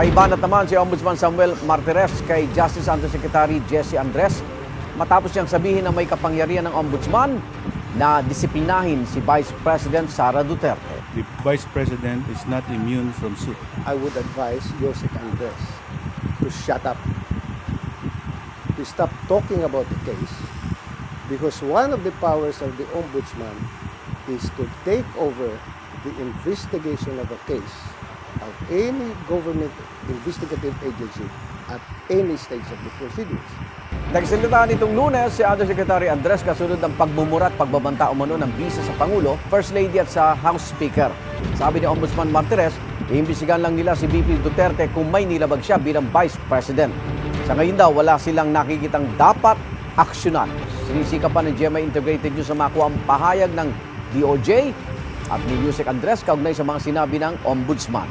Paibanat naman si Ombudsman Samuel Martires kay Justice Undersecretary Jessie Andres matapos niyang sabihin na may kapangyarihan ng Ombudsman na disiplinahin si Vice President Sara Duterte. The Vice President is not immune from suit. I would advise Joseph Andres to shut up, to stop talking about the case, because one of the powers of the Ombudsman is to take over the investigation of a case of any government investigative agency at any stage of the proceedings. Nagsalita nitong Lunes si Undersecretary Andres kasunod ng pagmumura at pagbabanta umano ng bisa sa Pangulo, First Lady at sa House Speaker. Sabi ni Ombudsman Martires, iimbisigan lang nila si VP Duterte kung may nilabag siya bilang Vice President. Sa ngayon daw, wala silang nakikitang dapat aksyonan. Sinisikapan ng GMA Integrated News sa makuha ang pahayag ng DOJ at ni Yusek Andres kaugnay sa mga sinabi ng Ombudsman.